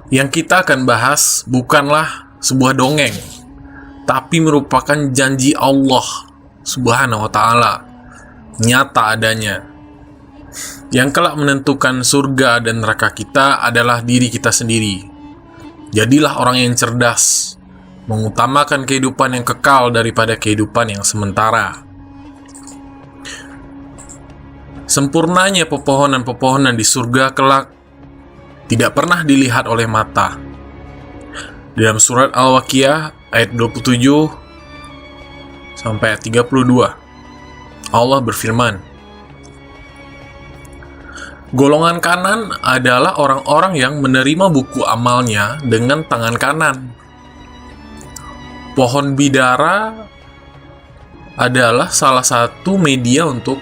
Yang kita akan bahas bukanlah sebuah dongeng, tapi merupakan janji Allah Subhanahu wa Ta'ala, nyata adanya. Yang kelak menentukan surga dan neraka kita adalah diri kita sendiri. Jadilah orang yang cerdas, mengutamakan kehidupan yang kekal daripada kehidupan yang sementara. Sempurnanya pepohonan-pepohonan di surga kelak tidak pernah dilihat oleh mata. Dalam surat Al-Waqiah ayat 27 sampai 32, Allah berfirman, golongan kanan adalah orang-orang yang menerima buku amalnya dengan tangan kanan. Pohon bidara adalah salah satu media untuk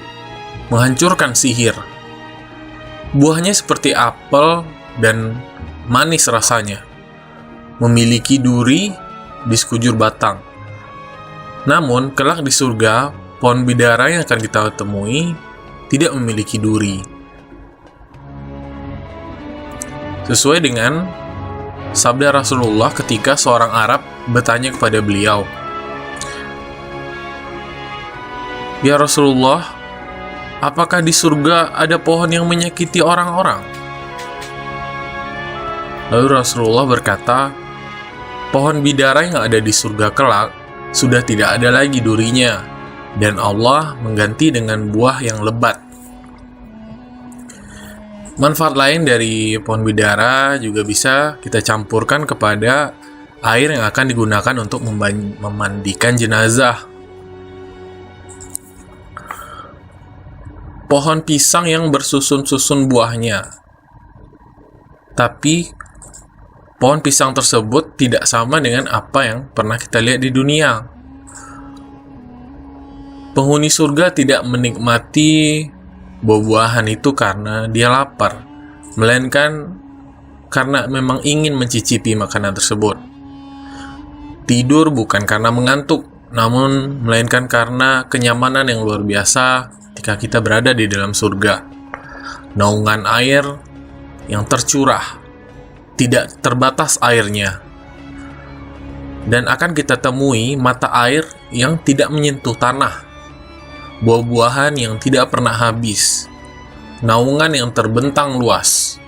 menghancurkan sihir. Buahnya seperti apel dan manis rasanya, memiliki duri di sekujur batang. Namun, kelak di surga, pohon bidara yang akan kita temui tidak memiliki duri. Sesuai dengan sabda Rasulullah ketika seorang Arab bertanya kepada beliau, "Ya Rasulullah, apakah di surga ada pohon yang menyakiti orang-orang?" Lalu Rasulullah berkata, pohon bidara yang ada di surga kelak sudah tidak ada lagi durinya, dan Allah mengganti dengan buah yang lebat. Manfaat lain dari pohon bidara juga bisa kita campurkan kepada air yang akan digunakan untuk memandikan jenazah. Pohon pisang yang bersusun-susun buahnya, tapi pohon pisang tersebut tidak sama dengan apa yang pernah kita lihat di dunia. Penghuni surga tidak menikmati buah-buahan itu karena dia lapar, melainkan karena memang ingin mencicipi makanan tersebut. Tidur bukan karena mengantuk, namun melainkan karena kenyamanan yang luar biasa ketika kita berada di dalam surga. Naungan air yang tercurah, tidak terbatas airnya, dan akan kita temui mata air yang tidak menyentuh tanah, buah-buahan yang tidak pernah habis, naungan yang terbentang luas,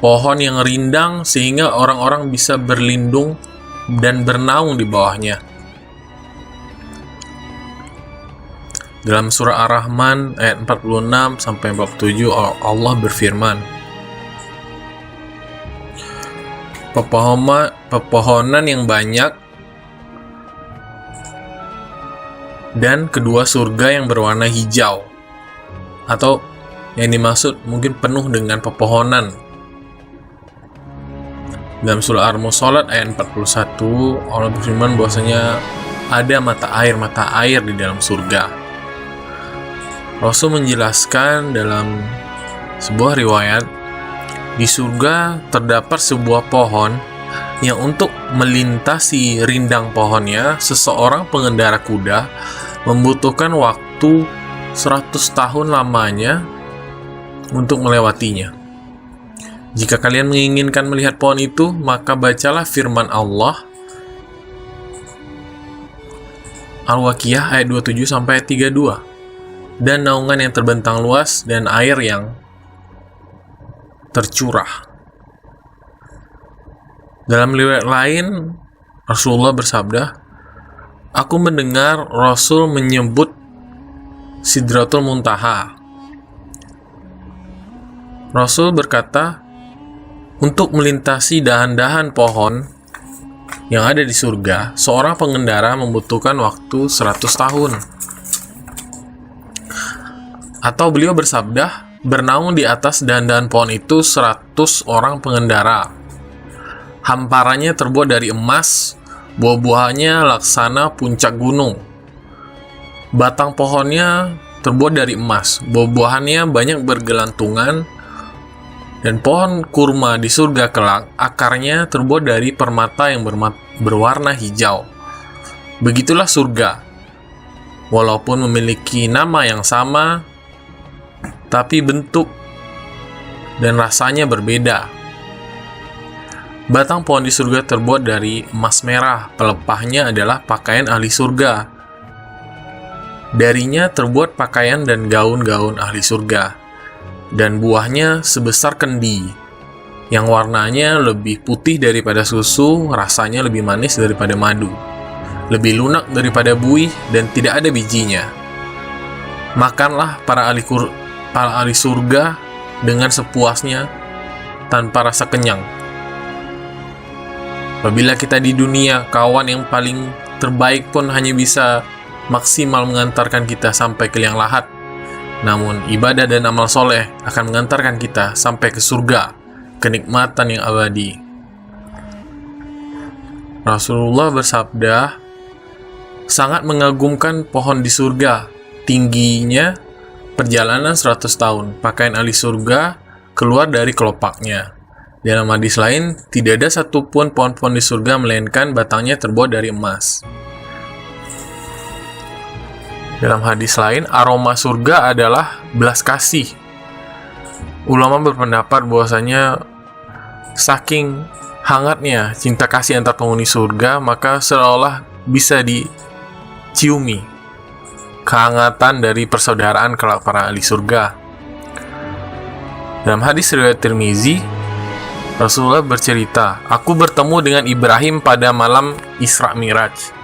pohon yang rindang sehingga orang-orang bisa berlindung dan bernaung di bawahnya. Dalam surah Ar-Rahman ayat 46 sampai 47 Allah berfirman, pepohonan yang banyak dan kedua surga yang berwarna hijau, atau yang dimaksud mungkin penuh dengan pepohonan. Dalam surah Al-Musallat ayat 41 Allah berfirman bahwasanya ada mata air di dalam surga. Rasul menjelaskan dalam sebuah riwayat, di surga terdapat sebuah pohon yang untuk melintasi rindang pohonnya, seseorang pengendara kuda membutuhkan waktu 100 tahun lamanya untuk melewatinya. Jika kalian menginginkan melihat pohon itu, maka bacalah firman Allah Al-Waqiah ayat 27 sampai 32. Dan naungan yang terbentang luas dan air yang tercurah. Dalam riwayat lain, Rasulullah bersabda, aku mendengar Rasul menyebut Sidratul Muntaha. Rasul berkata, untuk melintasi dahan-dahan pohon yang ada di surga, seorang pengendara membutuhkan waktu 100 tahun. Atau beliau bersabda, bernaung di atas dahan-dahan pohon itu 100 orang pengendara. Hamparannya terbuat dari emas, buah-buahannya laksana puncak gunung. Batang pohonnya terbuat dari emas, buah-buahannya banyak bergelantungan, dan pohon kurma di surga kelak, akarnya terbuat dari permata yang berwarna hijau. Begitulah surga. Walaupun memiliki nama yang sama, tapi bentuk dan rasanya berbeda. Batang pohon di surga terbuat dari emas merah, pelepahnya adalah pakaian ahli surga. Darinya terbuat pakaian dan gaun-gaun ahli surga, dan buahnya sebesar kendi, yang warnanya lebih putih daripada susu, rasanya lebih manis daripada madu, lebih lunak daripada buih, dan tidak ada bijinya. Makanlah para ahli surga dengan sepuasnya, tanpa rasa kenyang. Apabila kita di dunia, kawan yang paling terbaik pun hanya bisa maksimal mengantarkan kita sampai ke liang lahat. Namun, ibadah dan amal soleh akan mengantarkan kita sampai ke surga, kenikmatan yang abadi. Rasulullah bersabda, sangat mengagumkan pohon di surga, tingginya perjalanan 100 tahun, pakaian ahli surga keluar dari kelopaknya. Dalam hadis lain, tidak ada satupun pohon-pohon di surga melainkan batangnya terbuat dari emas. Dalam hadis lain, aroma surga adalah belas kasih. Ulama berpendapat bahwasanya saking hangatnya cinta kasih antar penghuni surga, maka seolah bisa diciumi kehangatan dari persaudaraan kelak para ahli surga. Dalam hadis riwayat Tirmizi, Rasulullah bercerita, aku bertemu dengan Ibrahim pada malam Isra Miraj.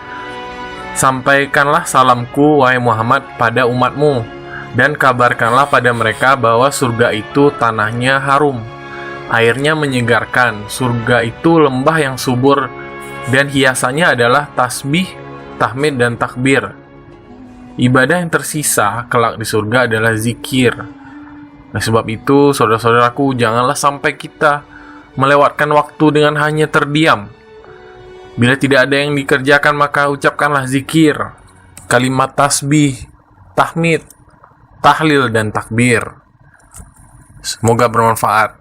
Sampaikanlah salamku, wahai Muhammad, pada umatmu, dan kabarkanlah pada mereka bahwa surga itu tanahnya harum, airnya menyegarkan, surga itu lembah yang subur, dan hiasannya adalah tasbih, tahmid, dan takbir. Ibadah yang tersisa kelak di surga adalah zikir. Oleh sebab itu, saudara-saudaraku, janganlah sampai kita melewatkan waktu dengan hanya terdiam. Bila tidak ada yang dikerjakan, maka ucapkanlah zikir, kalimat tasbih, tahmid, tahlil, dan takbir. Semoga bermanfaat.